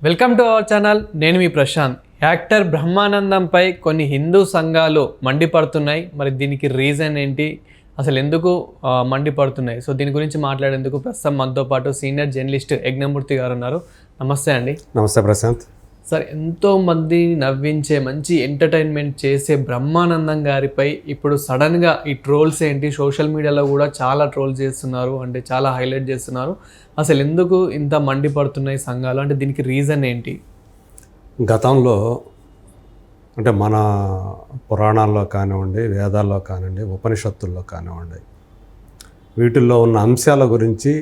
Welcome to our channel. నేను మీ Prashanth. Actor బ్రహ్మానందంపై కొన్ని హిందూ సంఘాలు మండిపడుతున్నాయి. మరి దీనికి రీజన్ ఏంటి, అసలు ఎందుకు మండిపడుతున్నాయి? సో దీని గురించి మాట్లాడేందుకు ప్రస్తుతం మనతో పాటు సీనియర్ జర్నలిస్ట్ యజ్ఞమూర్తి గారు ఉన్నారు. నమస్తే అండి. నమస్తే ప్రశాంత్. సార్, ఎంతోమంది నవ్వించే మంచి ఎంటర్టైన్మెంట్ చేసే బ్రహ్మానందం గారిపై ఇప్పుడు సడన్గా ఈ ట్రోల్స్ ఏంటి, సోషల్ మీడియాలో కూడా చాలా ట్రోల్ చేస్తున్నారు, అంటే చాలా హైలైట్ చేస్తున్నారు. అసలు ఎందుకు ఇంత మండిపడుతున్నాయి సంఘాలు, అంటే దీనికి రీజన్ ఏంటి? గతంలో అంటే మన పురాణాల్లో కానివ్వండి, వేదాల్లో కానివ్వండి, ఉపనిషత్తుల్లో కానివ్వండి, వీటిల్లో ఉన్న అంశాల గురించి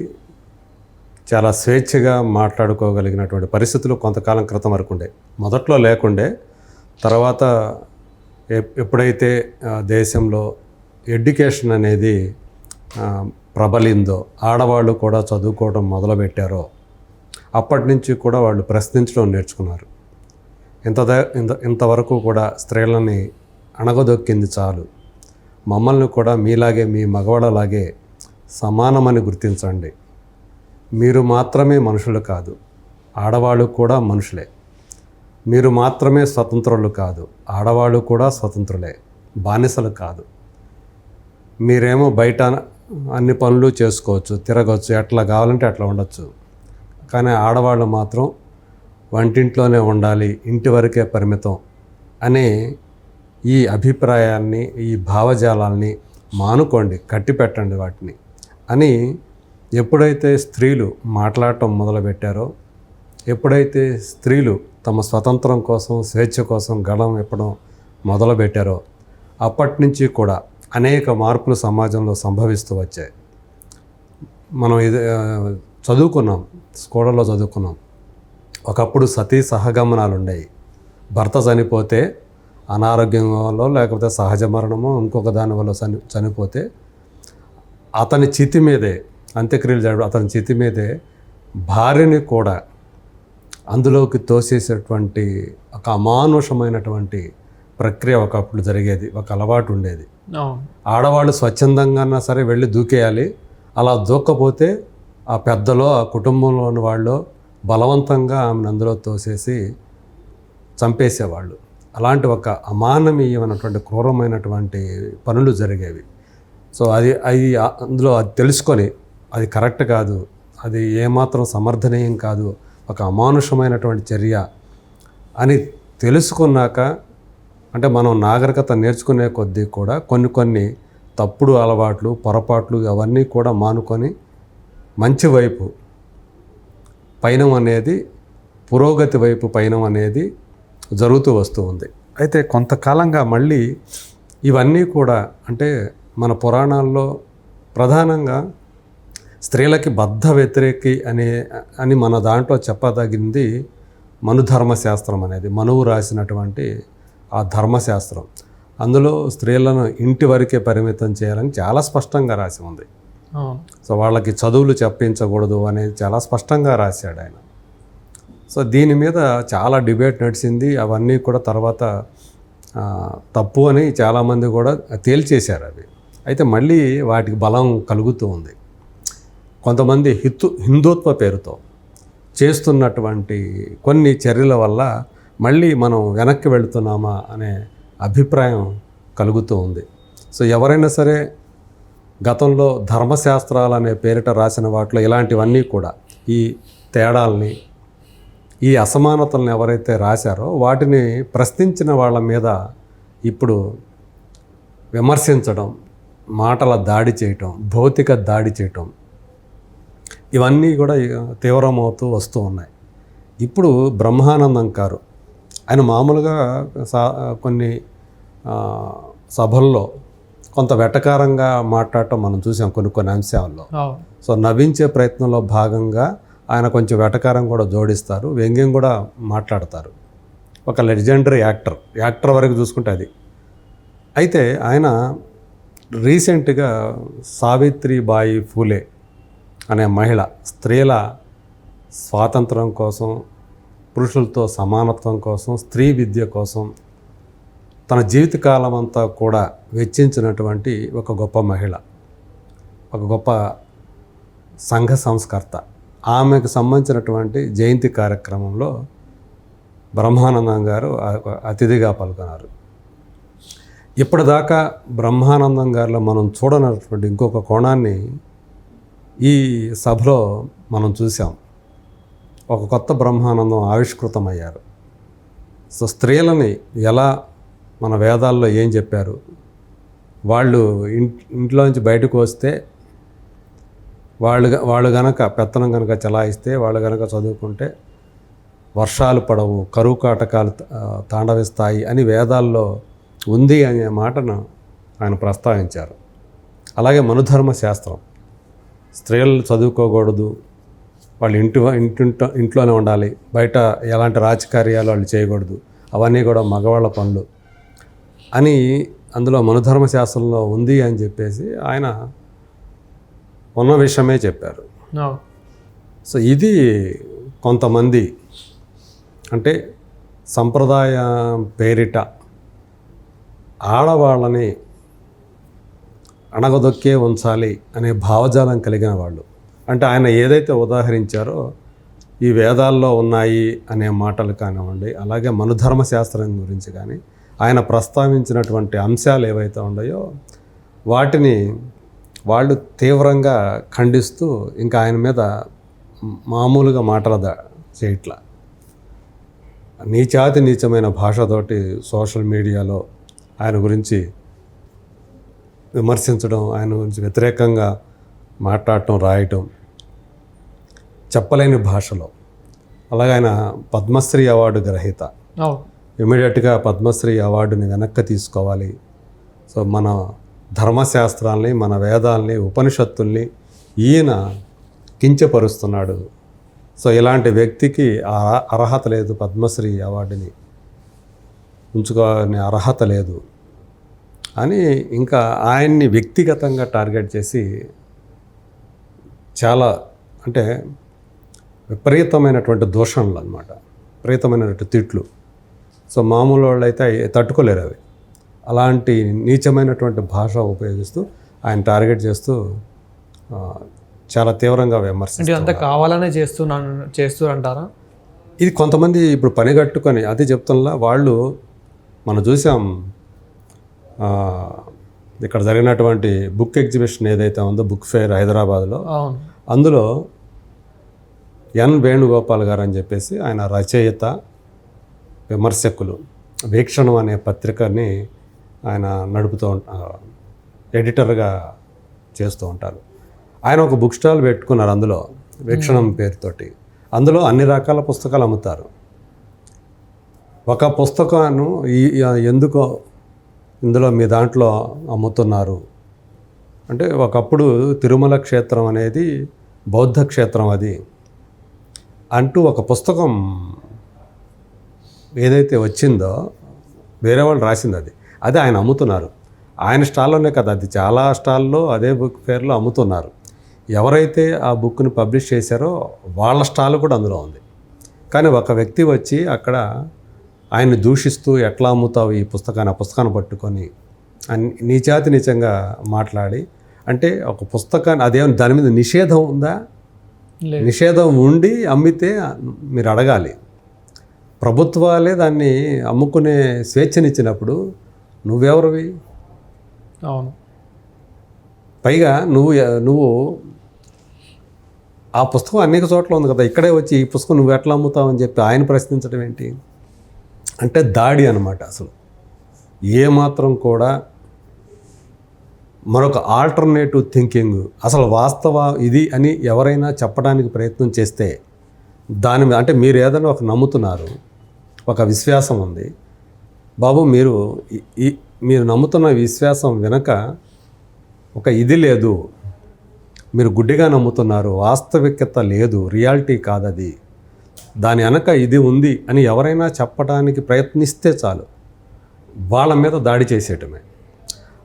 చాలా స్వేచ్ఛగా మాట్లాడుకోగలిగినటువంటి పరిస్థితులు కొంతకాలం క్రితం వరకు ఉండే. మొదట్లో లేకుండే, తర్వాత ఎప్పుడైతే దేశంలో ఎడ్యుకేషన్ అనేది ప్రబలిందో, ఆడవాళ్ళు కూడా చదువుకోవడం మొదలుపెట్టారో అప్పటి నుంచి కూడా వాళ్ళు ప్రశ్నించడం నేర్చుకున్నారు. ఇంతవరకు కూడా స్త్రీలని అణగదొక్కింది చాలు, మమ్మల్ని కూడా మీలాగే, మీ మగవాళ్ళలాగే సమానమని గుర్తించండి. మీరు మాత్రమే మనుషులు కాదు, ఆడవాళ్ళు కూడా మనుషులే. మీరు మాత్రమే స్వతంత్రులు కాదు, ఆడవాళ్ళు కూడా స్వతంత్రులే, బానిసలు కాదు. మీరేమో బయట అన్ని పనులు చేసుకోవచ్చు, తిరగవచ్చు, ఎట్లా కావాలంటే అట్లా ఉండొచ్చు. కానీ ఆడవాళ్ళు మాత్రం వంటింట్లోనే ఉండాలి, ఇంటి వరకే పరిమితం అనే ఈ అభిప్రాయాన్ని, ఈ భావజాలాల్ని మానుకోండి, కట్టిపెట్టండి వాటిని అని ఎప్పుడైతే స్త్రీలు మాట్లాడటం మొదలుపెట్టారో, ఎప్పుడైతే స్త్రీలు తమ స్వతంత్రం కోసం, స్వేచ్ఛ కోసం గళం విప్పడం మొదలుపెట్టారో అప్పటి నుంచి కూడా అనేక మార్పులు సమాజంలో సంభవిస్తూ వచ్చాయి. మనం ఇది చదువుకున్నాం, స్కూళ్ళలో చదువుకున్నాం. ఒకప్పుడు సతీ సహగమనాలు ఉండేవి. భర్త చనిపోతే, అనారోగ్యం వల్ల లేకపోతే సహజ మరణమో ఇంకొక దాని వల్ల చనిపోతే అతని చితి మీదే అంత్యక్రియలు జరగడం, అతని చితి మీదే భార్యని కూడా అందులోకి తోసేసేటువంటి ఒక అమానుషమైనటువంటి ప్రక్రియ ఒకప్పుడు జరిగేది, ఒక అలవాటు ఉండేది. ఆడవాళ్ళు స్వచ్ఛందంగా సరే వెళ్ళి దూకేయాలి, అలా దూక్కపోతే ఆ పెద్దలో, ఆ కుటుంబంలోని వాళ్ళు బలవంతంగా ఆమెను అందులో తోసేసి చంపేసేవాళ్ళు. అలాంటి ఒక అమానవీయమైనటువంటి క్రూరమైనటువంటి పనులు జరిగేవి. సో అది అందులో అది తెలుసుకొని అది కరెక్ట్ కాదు, అది ఏమాత్రం సమర్థనీయం కాదు, ఒక అమానుషమైనటువంటి చర్య అని తెలుసుకున్నాక, అంటే మనం నాగరికత నేర్చుకునే కొద్దీ కూడా కొన్ని తప్పుడు అలవాట్లు, పొరపాట్లు అవన్నీ కూడా మానుకొని మంచి వైపు పయనం అనేది, పురోగతి వైపు పయనం అనేది జరుగుతూ వస్తూ ఉంది. అయితే కొంతకాలంగా మళ్ళీ ఇవన్నీ కూడా, అంటే మన పురాణాల్లో ప్రధానంగా స్త్రీలకి బద్ధ వ్యతిరేకి అని మన దాంట్లో చెప్పదగింది మనుధర్మశాస్త్రం అనేది, మనువు రాసినటువంటి ఆ ధర్మశాస్త్రం. అందులో స్త్రీలను ఇంటి వరకే పరిమితం చేయాలని చాలా స్పష్టంగా రాసి ఉంది. సో వాళ్ళకి చదువులు చెప్పించకూడదు అనేది చాలా స్పష్టంగా రాశాడు ఆయన. సో దీని మీద చాలా డిబేట్ నడిచింది. అవన్నీ కూడా తర్వాత తప్పు అని చాలామంది కూడా తేల్చేశారు అవి. అయితే మళ్ళీ వాటికి బలం కలుగుతూ ఉంది. కొంతమంది హిందుత్వ పేరుతో చేస్తున్నటువంటి కొన్ని చర్యల వల్ల మళ్ళీ మనం వెనక్కి వెళుతున్నామా అనే అభిప్రాయం కలుగుతూ ఉంది. సో ఎవరైనా సరే గతంలో ధర్మశాస్త్రాలు అనే పేరిట రాసిన వాటిలో ఇలాంటివన్నీ కూడా, ఈ తేడాల్ని, ఈ అసమానతలను ఎవరైతే రాశారో వాటిని ప్రశ్నించిన వాళ్ళ మీద ఇప్పుడు విమర్శించడం, మాటల దాడి చేయటం, భౌతిక దాడి చేయటం, ఇవన్నీ కూడా తీవ్రమవుతూ వస్తూ ఉన్నాయి. ఇప్పుడు బ్రహ్మానందం గారు ఆయన మామూలుగా కొన్ని సభల్లో కొంత వెటకారంగా మాట్లాడటం మనం చూసాం కొన్ని అంశాల్లో. సో నవ్వించే ప్రయత్నంలో భాగంగా ఆయన కొంచెం వెటకారం కూడా జోడిస్తారు, వ్యంగ్యం కూడా మాట్లాడతారు. ఒక లెజెండరీ యాక్టర్ వరకు చూసుకుంటే అది. అయితే ఆయన రీసెంట్గా సావిత్రిబాయి ఫూలే అనే మహిళ స్త్రీల స్వాతంత్రం కోసం, పురుషులతో సమానత్వం కోసం, స్త్రీ విద్య కోసం తన జీవితకాలం అంతా కూడా వెచ్చించినటువంటి ఒక గొప్ప మహిళ, ఒక గొప్ప సంఘ సంస్కర్త. ఆమెకు సంబంధించినటువంటి జయంతి కార్యక్రమంలో బ్రహ్మానందం గారు అతిథిగా పాల్గొన్నారు. ఇప్పటిదాకా బ్రహ్మానందం గారిలో మనం చూడనటువంటి ఇంకొక కోణాన్ని ఈ సభలో మనం చూసాం. ఒక కొత్త బ్రహ్మానందం ఆవిష్కృతమయ్యారు. సో స్త్రీలని ఎలా మన వేదాల్లో ఏం చెప్పారు, వాళ్ళు ఇంట్లోంచి బయటకు వస్తే వాళ్ళు గనక పెత్తనం కనుక చలాయిస్తే, వాళ్ళు గనక చదువుకుంటే వర్షాలు పడవు, కరువు కాటకాలు తాండవిస్తాయి అని వేదాల్లో ఉంది అనే మాటను ఆయన ప్రస్తావించారు. అలాగే మనుధర్మ శాస్త్రం, స్త్రీలు చదువుకోకూడదు, వాళ్ళు ఇంట్లోనే ఉండాలి, బయట ఎలాంటి రాజకార్యాలు వాళ్ళు చేయకూడదు, అవన్నీ కూడా మగవాళ్ళ పనులు అని అందులో మనుధర్మ శాస్త్రంలో ఉంది అని చెప్పేసి ఆయన ఉన్న విషయమే చెప్పారు. సో ఇది కొంతమంది అంటే సంప్రదాయం పేరిట ఆడవాళ్ళని అణగదొక్కే ఉంచాలి అనే భావజాలం కలిగిన వాళ్ళు. అంటే ఆయన ఏదైతే ఉదాహరించారో ఈ వేదాల్లో ఉన్నాయి అనే మాటలు కానివ్వండి, అలాగే మనుధర్మ శాస్త్రం గురించి కానీ ఆయన ప్రస్తావించినటువంటి అంశాలు ఏవైతే ఉన్నాయో వాటిని వాళ్ళు తీవ్రంగా ఖండిస్తూ ఇంకా ఆయన మీద మామూలుగా మాటలు చేయట్లా, నీచాతి నీచమైన భాషతోటి సోషల్ మీడియాలో ఆయన గురించి విమర్శించడం, ఆయన గురించి వ్యతిరేకంగా మాట్లాడటం, రాయటం చెప్పలేని భాషలో. అలాగే ఆయన పద్మశ్రీ అవార్డు గ్రహీత. ఇమీడియట్గా పద్మశ్రీ అవార్డుని వెనక్కి తీసుకోవాలి. సో మన ధర్మశాస్త్రాల్ని, మన వేదాల్ని, ఉపనిషత్తుల్ని ఈయన కించపరుస్తున్నాడు. సో ఇలాంటి వ్యక్తికి అర్హత లేదు, పద్మశ్రీ అవార్డుని ఉంచుకోవాలని అర్హత లేదు అని ఇంకా ఆయన్ని వ్యక్తిగతంగా టార్గెట్ చేసి చాలా అంటే విపరీతమైనటువంటి దూషణలు అన్నమాట, విపరీతమైనటువంటి తిట్లు. సో మామూలు వాళ్ళు అయితే తట్టుకోలేరు అవి. అలాంటి నీచమైనటువంటి భాష ఉపయోగిస్తూ ఆయన టార్గెట్ చేస్తూ చాలా తీవ్రంగా విమర్శిస్తారు. అంతా కావాలనే చేస్తూ అంటారా? ఇది కొంతమంది ఇప్పుడు పని కట్టుకొని అది చెప్తున్నా వాళ్ళు మనం చూసాం. ఇక్కడ జరిగినటువంటి బుక్ ఎగ్జిబిషన్ ఏదైతే ఉందో, బుక్ ఫేర్ హైదరాబాద్లో, అందులో ఎన్ వేణుగోపాల్ గారు అని చెప్పేసి ఆయన రచయిత, విమర్శకులు, వీక్షణం అనే పత్రికని ఆయన నడుపుతూ ఎడిటర్గా చేస్తూ ఉంటారు. ఆయన ఒక బుక్ స్టాల్ పెట్టుకున్నారు అందులో, వీక్షణం పేరుతోటి. అందులో అన్ని రకాల పుస్తకాలు అమ్ముతారు. ఒక పుస్తకాన్ని ఎందుకో ఇందులో మీ దాంట్లో అమ్ముతున్నారు అంటే, ఒకప్పుడు తిరుమల క్షేత్రం అనేది బౌద్ధ క్షేత్రం అది అంటూ ఒక పుస్తకం ఏదైతే వచ్చిందో వేరే వాళ్ళు రాసింది అది ఆయన అమ్ముతున్నారు. ఆయన స్టాల్లోనే కదా, అది చాలా స్టాల్లో అదే బుక్ ఫేర్లో అమ్ముతున్నారు. ఎవరైతే ఆ బుక్ని పబ్లిష్ చేశారో వాళ్ళ స్టాల్ కూడా అందులో ఉంది. కానీ ఒక వ్యక్తి వచ్చి అక్కడ ఆయన్ని దూషిస్తూ, ఎట్లా అమ్ముతావు ఈ పుస్తకాన్ని, ఆ పుస్తకాన్ని పట్టుకొని నీచాతి నీచంగా మాట్లాడి, అంటే ఒక పుస్తకాన్ని అదేమో దాని మీద నిషేధం ఉందా? నిషేధం ఉండి అమ్మితే మీరు అడగాలి. ప్రభుత్వాలే దాన్ని అమ్ముకునే స్వేచ్ఛనిచ్చినప్పుడు నువ్వెవరివి? అవును. పైగా నువ్వు ఆ పుస్తకం అనేక చోట్ల ఉంది కదా, ఇక్కడే వచ్చి ఈ పుస్తకం నువ్వు ఎట్లా అమ్ముతావు అని చెప్పి ఆయన ప్రశ్నించడం ఏంటి? అంటే దాడి అన్నమాట. అసలు ఏమాత్రం కూడా మరొక ఆల్టర్నేటివ్ థింకింగ్, అసలు వాస్తవ ఇది అని ఎవరైనా చెప్పడానికి ప్రయత్నం చేస్తే దాని మీద, అంటే మీరు ఏదైనా ఒక నమ్ముతున్నారు, ఒక విశ్వాసం ఉంది బాబు, మీరు నమ్ముతున్న విశ్వాసం వెనక ఒక ఇది లేదు, మీరు గుడ్డిగా నమ్ముతున్నారు, వాస్తవికత లేదు, రియాలిటీ కాదది, దాని వెనక ఇది ఉంది అని ఎవరైనా చెప్పడానికి ప్రయత్నిస్తే చాలు వాళ్ళ మీద దాడి చేసేయటమే.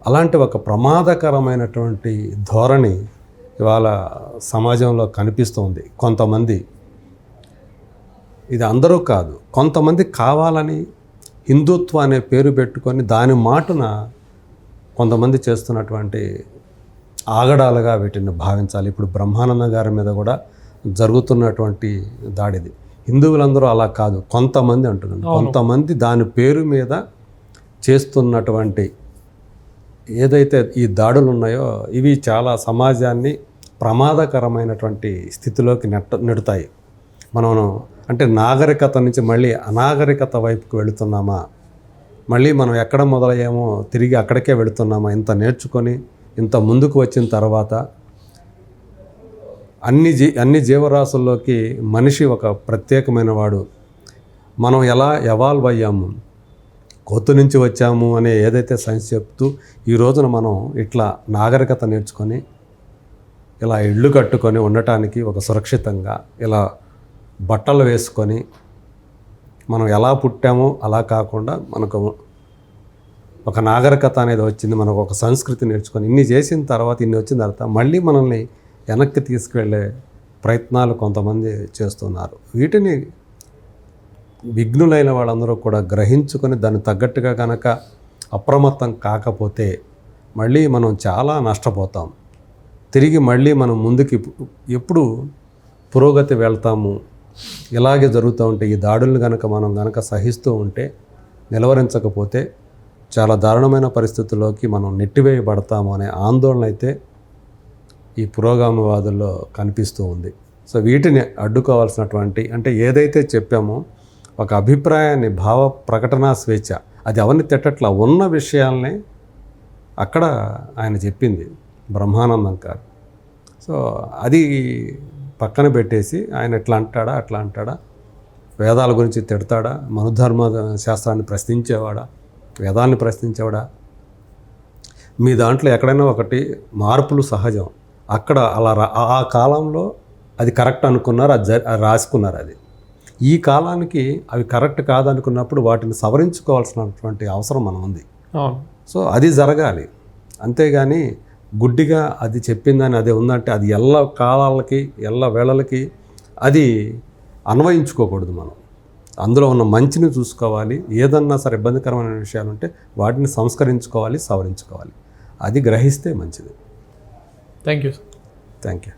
అలాంటి ఒక ప్రమాదకరమైనటువంటి ధోరణి ఇవాళ సమాజంలో కనిపిస్తుంది. కొంతమంది, ఇది అందరూ కాదు, కొంతమంది కావాలని హిందుత్వ అనే పేరు పెట్టుకొని దాని మాటున కొంతమంది చేస్తున్నటువంటి ఆగడాలుగా వీటిని భావించాలి. ఇప్పుడు బ్రహ్మానంద గారి మీద కూడా జరుగుతున్నటువంటి దాడిది. హిందువులందరూ అలా కాదు, కొంతమంది అంటున్నాను, కొంతమంది దాని పేరు మీద చేస్తున్నటువంటి ఏదైతే ఈ దాడులు ఉన్నాయో ఇవి చాలా సమాజాన్ని ప్రమాదకరమైనటువంటి స్థితిలోకి నెడతాయి. మనం అంటే నాగరికత నుంచి మళ్ళీ అనాగరికత వైపుకు వెళుతున్నామా, మళ్ళీ మనం ఎక్కడ మొదలయ్యామో తిరిగి అక్కడికే వెళుతున్నామా? ఇంత నేర్చుకొని ఇంత ముందుకు వచ్చిన తర్వాత అన్ని జీవరాశుల్లోకి మనిషి ఒక ప్రత్యేకమైన వాడు. మనం ఎలా ఎవాల్వ్ అయ్యాము, కొత్త నుంచి వచ్చాము అనే ఏదైతే సైన్స్ చెప్తూ ఈ రోజున మనం ఇట్లా నాగరికత నేర్చుకొని ఇలా ఇళ్ళు కట్టుకొని ఉండటానికి ఒక సురక్షితంగా ఇలా బట్టలు వేసుకొని మనం ఎలా పుట్టామో అలా కాకుండా మనకు ఒక నాగరికత అనేది వచ్చింది, మనకు ఒక సంస్కృతి నేర్చుకొని ఇన్ని చేసిన తర్వాత ఇన్ని వచ్చిన తర్వాత మళ్ళీ మనల్ని వెనక్కి తీసుకువెళ్ళే ప్రయత్నాలు కొంతమంది చేస్తున్నారు. వీటిని విఘ్నులైన వాళ్ళందరూ కూడా గ్రహించుకొని దాన్ని తగ్గట్టుగా కనుక అప్రమత్తం కాకపోతే మళ్ళీ మనం చాలా నష్టపోతాం. తిరిగి మళ్ళీ మనం ముందుకి ఎప్పుడు పురోగతి వెళ్తాము. ఇలాగే జరుగుతూ ఉంటే ఈ దాడులను మనం గనక సహిస్తూ ఉంటే, నిలవరించకపోతే చాలా దారుణమైన పరిస్థితుల్లోకి మనం నెట్టివేయబడతాము అనే ఆందోళన అయితే ఈ పురోగామివాదుల్లో కనిపిస్తూ ఉంది. సో వీటిని అడ్డుకోవాల్సినటువంటి అంటే ఏదైతే చెప్పామో ఒక అభిప్రాయాన్ని భావ ప్రకటనా స్వేచ్ఛ, అది ఎవరిని తిట్టట్లా, ఉన్న విషయాల్ని అక్కడ ఆయన చెప్పింది బ్రహ్మానందం గారు. సో అది పక్కన పెట్టేసి ఆయన ఎట్లా అంటాడా అట్లా అంటాడా, వేదాల గురించి తిడతాడా, మనుధర్మ శాస్త్రాన్ని ప్రశ్నించేవాడా, వేదాన్ని ప్రశ్నించేవాడా? మీ దాంట్లో ఎక్కడైనా ఒకటి మార్పులు సహజం. అక్కడ అలా ఆ కాలంలో అది కరెక్ట్ అనుకున్నారు, అది రాసుకున్నారు. అది ఈ కాలానికి అవి కరెక్ట్ కాదనుకున్నప్పుడు వాటిని సవరించుకోవాల్సినటువంటి అవసరం మనం ఉంది. సో అది జరగాలి. అంతేగాని గుడ్డిగా అది చెప్పిందని అదే ఉందంటే అది ఎల్ల కాలాలకి ఎల్ల వేళలకి అది అన్వయించుకోకూడదు. మనం అందులో ఉన్న మంచిని చూసుకోవాలి. ఏదన్నా సరే ఇబ్బందికరమైన విషయాలు ఉంటే వాటిని సంస్కరించుకోవాలి, సవరించుకోవాలి. అది గ్రహిస్తే మంచిది. Thank you. Thank you.